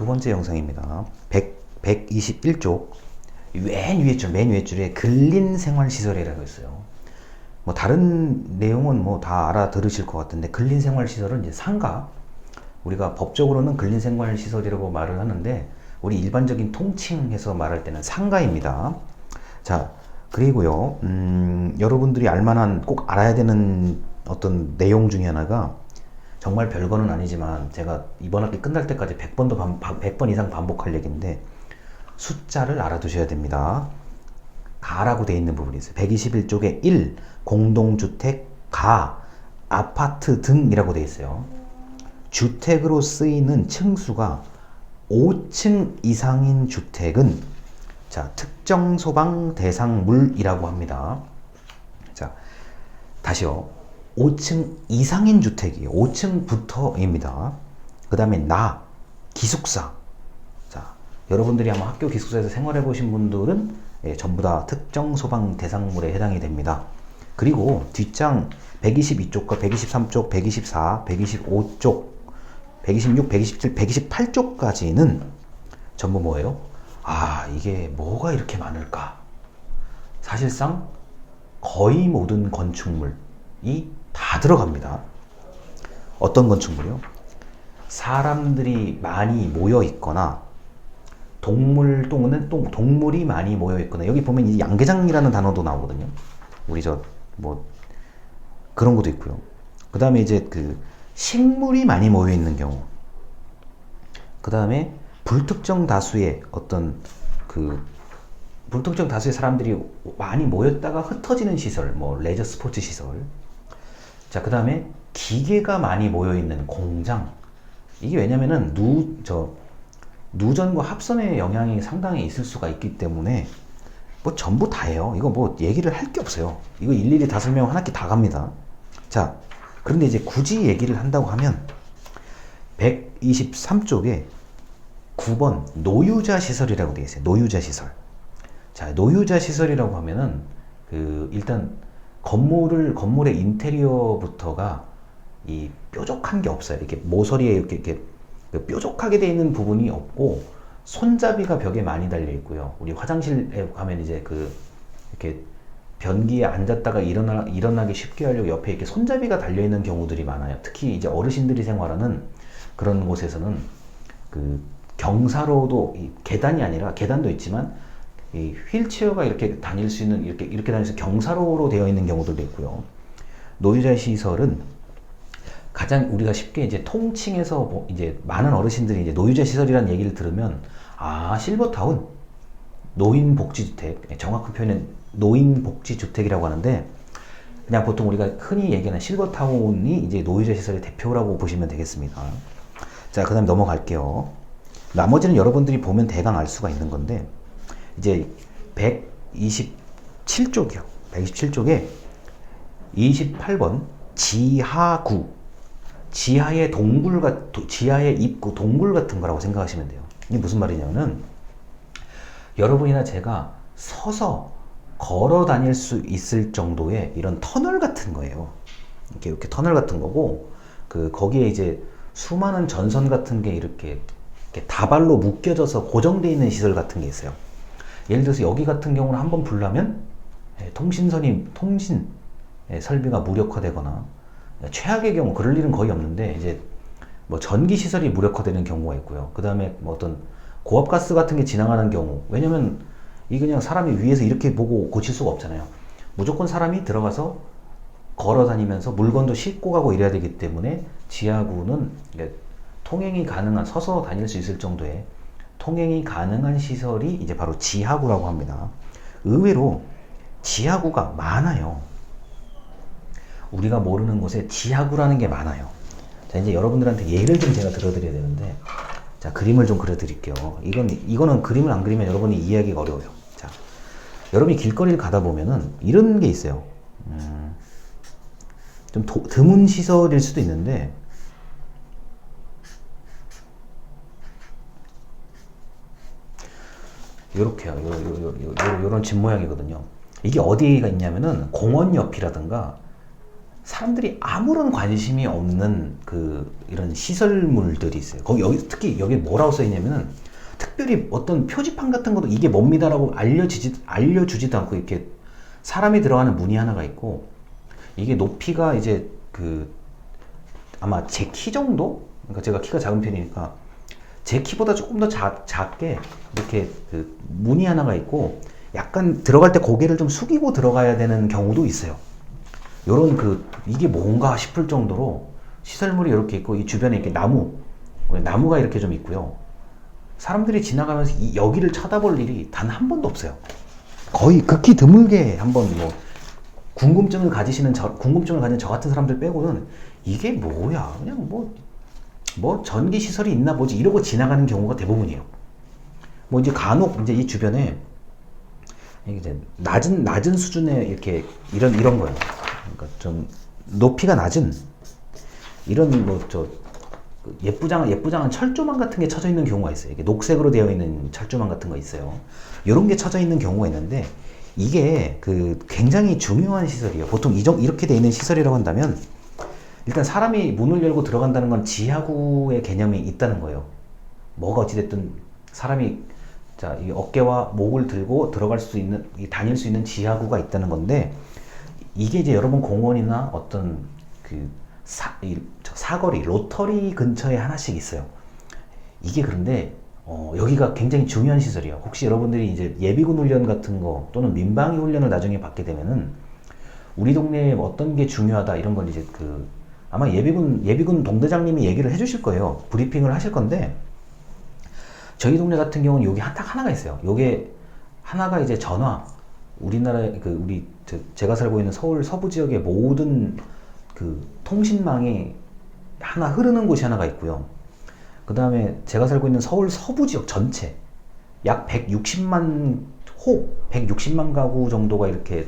두 번째 영상입니다. 121쪽 맨 위에 줄에 근린생활시설이라고 있어요. 뭐 다른 내용은 뭐 다 알아들으실 것 같은데, 근린생활시설은 이제 상가, 우리가 법적으로는 근린생활시설이라고 말을 하는데 우리 일반적인 통칭해서 말할 때는 상가입니다. 자, 그리고요, 여러분들이 알만한 꼭 알아야 되는 어떤 내용 중에 하나가, 정말 별거는 아니지만 제가 이번 학기 끝날 때까지 100번 이상 반복할 얘기인데, 숫자를 알아두셔야 됩니다. 가라고 되어 있는 부분이 있어요. 121쪽에 1, 공동주택, 가, 아파트 등이라고 되어 있어요. 주택으로 쓰이는 층수가 5층 이상인 주택은 자, 특정 소방 대상물이라고 합니다. 자, 다시요. 5층 이상인 주택이에요. 5층부터입니다. 그 다음에 기숙사. 자, 여러분들이 아마 학교 기숙사에서 생활해 보신 분들은 전부 다 특정 소방 대상물에 해당이 됩니다. 그리고 뒷장 122쪽과 123쪽, 124, 125쪽, 126, 127, 128쪽까지는 전부 뭐예요? 이게 뭐가 이렇게 많을까? 사실상 거의 모든 건축물이 다 들어갑니다. 어떤 건축물이요? 사람들이 많이 모여 있거나 동물이 많이 모여 있거나, 여기 보면 이 양계장이라는 단어도 나오거든요. 우리 그런 것도 있고요. 그 다음에 이제 식물이 많이 모여 있는 경우, 그 다음에 불특정 다수의 사람들이 많이 모였다가 흩어지는 시설, 레저 스포츠 시설. 자, 그 다음에 기계가 많이 모여 있는 공장. 이게 왜냐면은 누전과 합선의 영향이 상당히 있을 수가 있기 때문에 전부 다예요. 이거 얘기를 할 게 없어요. 이거 일일이 다 설명 한 학기 다 갑니다. 자, 그런데 이제 굳이 얘기를 한다고 하면 123쪽에 9번 노유자 시설이라고 되어 있어요. 노유자 시설. 자, 노유자 시설이라고 하면은 일단 건물의 인테리어부터가 이 뾰족한 게 없어요. 이렇게 모서리에 이렇게 뾰족하게 되어 있는 부분이 없고, 손잡이가 벽에 많이 달려 있고요. 우리 화장실에 가면 이제 이렇게 변기에 앉았다가 일어나기 쉽게 하려고 옆에 이렇게 손잡이가 달려 있는 경우들이 많아요. 특히 이제 어르신들이 생활하는 그런 곳에서는 경사로도 계단이 아니라, 계단도 있지만 이 휠체어가 이렇게 다닐 수 있는, 이렇게 다니면서 경사로로 되어 있는 경우들도 있고요. 노유자 시설은 가장 우리가 쉽게 이제 통칭해서 이제 많은 어르신들이 이제 노유자 시설이라는 얘기를 들으면 실버타운 노인복지주택, 정확한 표현은 노인복지주택이라고 하는데, 그냥 보통 우리가 흔히 얘기하는 실버타운이 이제 노유자 시설의 대표라고 보시면 되겠습니다. 자, 그 다음에 넘어갈게요. 나머지는 여러분들이 보면 대강 알 수가 있는 건데, 이제 127쪽이요. 127쪽에 28번 지하구. 지하의 입구, 동굴 같은 거라고 생각하시면 돼요. 이게 무슨 말이냐면은, 여러분이나 제가 서서 걸어 다닐 수 있을 정도의 이런 터널 같은 거예요. 이렇게 터널 같은 거고, 거기에 이제 수많은 전선 같은 게 이렇게 다발로 묶여져서 고정되어 있는 시설 같은 게 있어요. 예를 들어서 여기 같은 경우는 한번 불나면 통신 설비가 무력화되거나, 최악의 경우 그럴 일은 거의 없는데 이제 전기 시설이 무력화되는 경우가 있고요. 그 다음에 어떤 고압가스 같은 게 지나가는 경우, 왜냐면 이 그냥 사람이 위에서 이렇게 보고 고칠 수가 없잖아요. 무조건 사람이 들어가서 걸어 다니면서 물건도 싣고 가고 이래야 되기 때문에 지하구는 통행이 가능한, 서서 다닐 수 있을 정도의 통행이 가능한 시설이 이제 바로 지하구라고 합니다. 의외로 지하구가 많아요. 우리가 모르는 곳에 지하구라는 게 많아요. 자, 이제 여러분들한테 예를 좀 제가 들어드려야 되는데, 자, 그림을 좀 그려드릴게요. 이거는 그림을 안 그리면 여러분이 이해하기가 어려워요. 자, 여러분이 길거리를 가다 보면은 이런 게 있어요. 좀 드문 시설일 수도 있는데, 요렇게요. 요런 집 모양이거든요. 이게 어디가 있냐면은 공원 옆이라든가 사람들이 아무런 관심이 없는 이런 시설물들이 있어요. 특히 여기 뭐라고 써 있냐면은 특별히 어떤 표지판 같은 것도 이게 뭡니다라고 알려주지도 않고 이렇게 사람이 들어가는 문이 하나가 있고, 이게 높이가 이제 아마 제 키 정도? 그러니까 제가 키가 작은 편이니까 제 키보다 조금 더 작게 이렇게 문이 하나가 있고, 약간 들어갈 때 고개를 좀 숙이고 들어가야 되는 경우도 있어요. 요런 이게 뭔가 싶을 정도로 시설물이 이렇게 있고, 이 주변에 이렇게 나무가 이렇게 좀 있고요. 사람들이 지나가면서 여기를 쳐다볼 일이 단 한 번도 없어요. 거의 극히 드물게 한번 궁금증을 가진 저 같은 사람들 빼고는 이게 뭐야, 그냥 뭐 전기 시설이 있나 보지 이러고 지나가는 경우가 대부분이에요. 뭐 이제 간혹 이제 이 주변에 이제 낮은 수준의 이렇게 이런 거예요. 그러니까 좀 높이가 낮은 이런 예쁘장한 철조망 같은 게 쳐져 있는 경우가 있어요. 이게 녹색으로 되어 있는 철조망 같은 거 있어요. 이런 게 쳐져 있는 경우가 있는데, 이게 굉장히 중요한 시설이에요. 보통 이렇게 되어 있는 시설이라고 한다면, 일단 사람이 문을 열고 들어간다는 건 지하구의 개념이 있다는 거예요. 뭐가 어찌됐든 사람이 이 어깨와 목을 들고 다닐 수 있는 지하구가 있다는 건데, 이게 이제 여러분 공원이나 어떤 사거리, 로터리 근처에 하나씩 있어요. 이게 그런데 여기가 굉장히 중요한 시설이에요. 혹시 여러분들이 이제 예비군 훈련 같은 거 또는 민방위 훈련을 나중에 받게 되면은 우리 동네에 어떤 게 중요하다 이런 걸 이제 아마 예비군 동대장님이 얘기를 해주실 거예요. 브리핑을 하실 건데, 저희 동네 같은 경우는 여기 딱 하나가 있어요. 요게 하나가 이제 우리나라의 제가 살고 있는 서울 서부 지역의 모든 통신망이 하나 흐르는 곳이 하나가 있고요. 그 다음에 제가 살고 있는 서울 서부 지역 전체 약 160만 가구 정도가 이렇게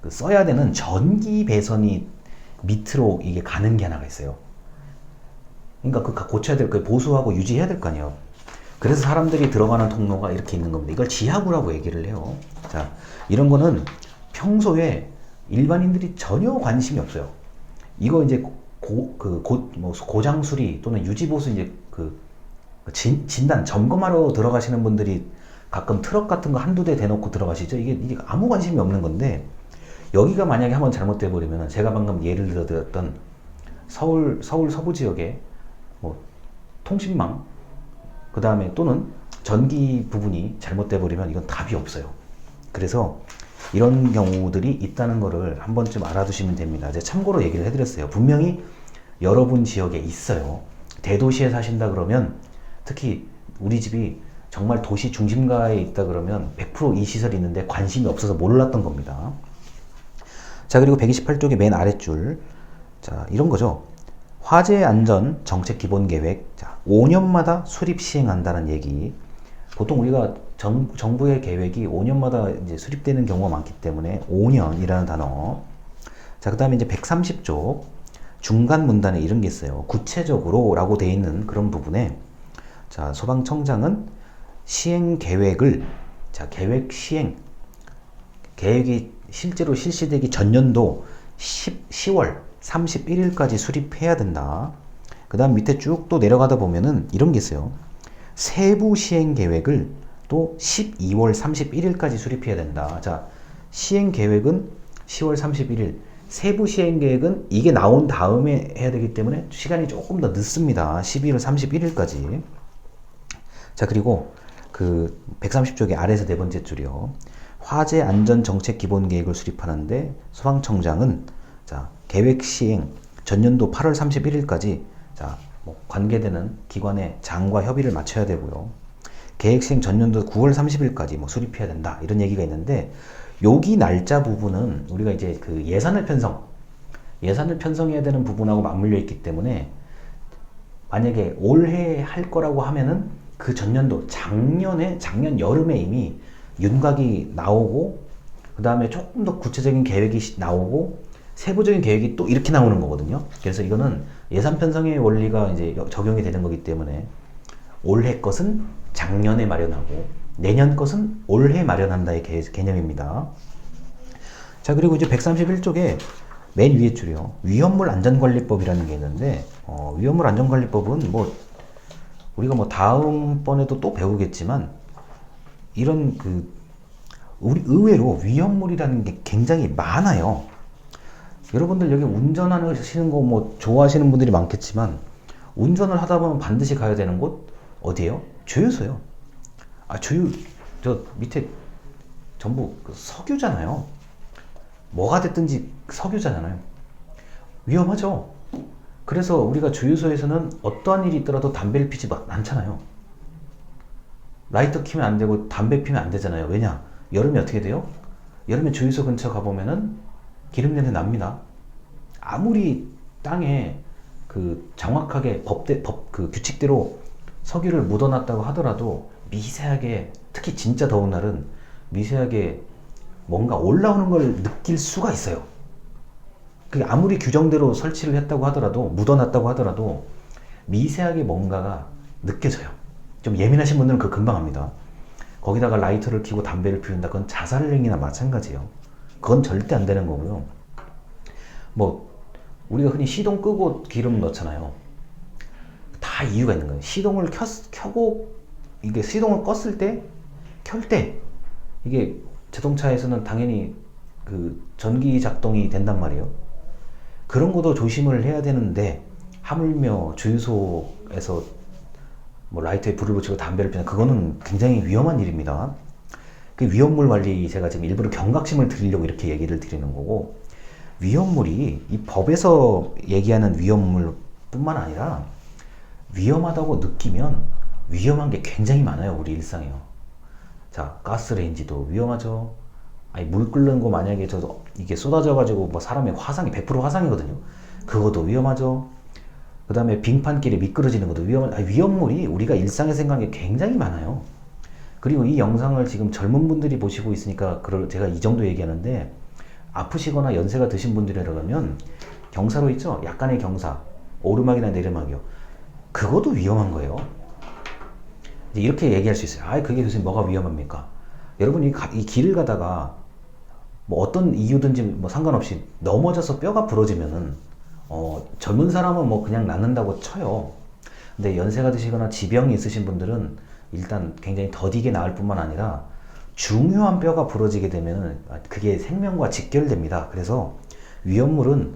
써야 되는 전기 배선이 밑으로 이게 가는 게 하나가 있어요. 그러니까 고쳐야 될 거, 보수하고 유지해야 될 거 아니에요. 그래서 사람들이 들어가는 통로가 이렇게 있는 겁니다. 이걸 지하구라고 얘기를 해요. 자, 이런 거는 평소에 일반인들이 전혀 관심이 없어요. 이거 이제 고장 수리 또는 유지 보수 이제 진단 점검하러 들어가시는 분들이 가끔 트럭 같은 거 한두 대 대놓고 들어가시죠. 이게 아무 관심이 없는 건데, 여기가 만약에 한번 잘못돼 버리면 제가 방금 예를 들어 드렸던 서울 서부 지역의 통신망, 그 다음에 또는 전기 부분이 잘못돼 버리면 이건 답이 없어요. 그래서 이런 경우들이 있다는 거를 한 번쯤 알아두시면 됩니다. 제가 참고로 얘기를 해드렸어요. 분명히 여러분 지역에 있어요. 대도시에 사신다 그러면, 특히 우리 집이 정말 도시 중심가에 있다 그러면 100% 이 시설이 있는데 관심이 없어서 몰랐던 겁니다. 자, 그리고 128쪽의 맨 아랫줄, 자, 이런 거죠. 화재 안전 정책 기본 계획, 자, 5년마다 수립 시행한다는 얘기. 보통 우리가 정부의 계획이 5년마다 이제 수립되는 경우가 많기 때문에 5년이라는 단어. 자, 그 다음에 이제 130쪽 중간 문단에 이런 게 있어요. 구체적으로 라고 되어 있는 그런 부분에, 자, 소방청장은 시행 계획을, 자, 계획이 실제로 실시되기 전년도 10월 31일까지 수립해야 된다. 그 다음 밑에 쭉 또 내려가다 보면은 이런 게 있어요. 세부 시행 계획을 또 12월 31일까지 수립해야 된다. 자, 시행 계획은 10월 31일, 세부 시행 계획은 이게 나온 다음에 해야 되기 때문에 시간이 조금 더 늦습니다. 12월 31일까지. 자, 그리고 130쪽의 아래에서 네 번째 줄이요. 화재 안전 정책 기본 계획을 수립하는데 소방청장은, 자, 계획 시행 전년도 8월 31일까지, 자, 관계되는 기관의 장과 협의를 마쳐야 되고요. 계획 시행 전년도 9월 30일까지 수립해야 된다. 이런 얘기가 있는데, 여기 날짜 부분은 우리가 이제 예산을 편성해야 되는 부분하고 맞물려 있기 때문에, 만약에 올해 할 거라고 하면은 그 전년도 작년 여름에 이미 윤곽이 나오고, 그 다음에 조금 더 구체적인 계획이 나오고, 세부적인 계획이 또 이렇게 나오는 거거든요. 그래서 이거는 예산 편성의 원리가 이제 적용이 되는 거기 때문에, 올해 것은 작년에 마련하고 내년 것은 올해 마련한다의 개념입니다. 자, 그리고 이제 131쪽에 맨 위에 줄이요. 위험물 안전관리법이라는 게 있는데, 위험물 안전관리법은 뭐, 우리가 뭐 다음번에도 또 배우겠지만, 이런 우리 의외로 위험물이라는 게 굉장히 많아요. 여러분들 여기 운전하시는 거 뭐 좋아하시는 분들이 많겠지만, 운전을 하다 보면 반드시 가야 되는 곳, 어디예요? 주유소요. 저 밑에 전부 석유잖아요. 뭐가 됐든지 석유잖아요. 위험하죠. 그래서 우리가 주유소에서는 어떠한 일이 있더라도 담배를 피지 않잖아요. 라이터 키면 안 되고 담배 피면 안 되잖아요. 왜냐? 여름에 어떻게 돼요? 여름에 주유소 근처 가보면은 기름 냄새 납니다. 아무리 땅에 정확하게 규칙대로 석유를 묻어놨다고 하더라도 미세하게, 특히 진짜 더운 날은 미세하게 뭔가 올라오는 걸 느낄 수가 있어요. 그게 아무리 규정대로 설치를 했다고 하더라도, 묻어놨다고 하더라도 미세하게 뭔가가 느껴져요. 좀 예민하신 분들은 그거 금방 합니다. 거기다가 라이터를 켜고 담배를 피운다. 그건 자살행위나 마찬가지예요. 그건 절대 안 되는 거고요. 뭐 우리가 흔히 시동 끄고 기름 넣잖아요. 다 이유가 있는 거예요. 시동을 켜고 이게 시동을 껐을 때, 켤 때 이게 자동차에서는 당연히 전기 작동이 된단 말이에요. 그런 것도 조심을 해야 되는데, 하물며 주유소에서 뭐 라이터에 불을 붙이고 담배를 피는, 그거는 굉장히 위험한 일입니다. 그 위험물 관리, 제가 지금 일부러 경각심을 드리려고 이렇게 얘기를 드리는 거고, 위험물이 이 법에서 얘기하는 위험물뿐만 아니라 위험하다고 느끼면 위험한 게 굉장히 많아요. 우리 일상에요. 자, 가스레인지도 위험하죠. 아니, 물 끓는 거 만약에 이게 쏟아져가지고 뭐 사람의 화상이 100% 화상이거든요. 그것도 위험하죠. 그 다음에 빙판길에 미끄러지는 것도 위험물이 우리가 일상에 생각하는 게 굉장히 많아요. 그리고 이 영상을 지금 젊은 분들이 보시고 있으니까 제가 이 정도 얘기하는데, 아프시거나 연세가 드신 분들이라면 경사로 있죠? 약간의 경사, 오르막이나 내리막이요. 그것도 위험한 거예요. 이렇게 얘기할 수 있어요. 그게 교수님 뭐가 위험합니까? 여러분이 이 길을 가다가 뭐 어떤 이유든지 뭐 상관없이 넘어져서 뼈가 부러지면은 젊은 사람은 뭐 그냥 낫는다고 쳐요. 근데 연세가 드시거나 지병이 있으신 분들은 일단 굉장히 더디게 나을 뿐만 아니라 중요한 뼈가 부러지게 되면 그게 생명과 직결됩니다. 그래서 위험물은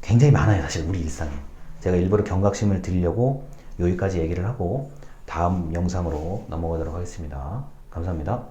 굉장히 많아요. 사실 우리 일상에. 제가 일부러 경각심을 드리려고 여기까지 얘기를 하고 다음 영상으로 넘어가도록 하겠습니다. 감사합니다.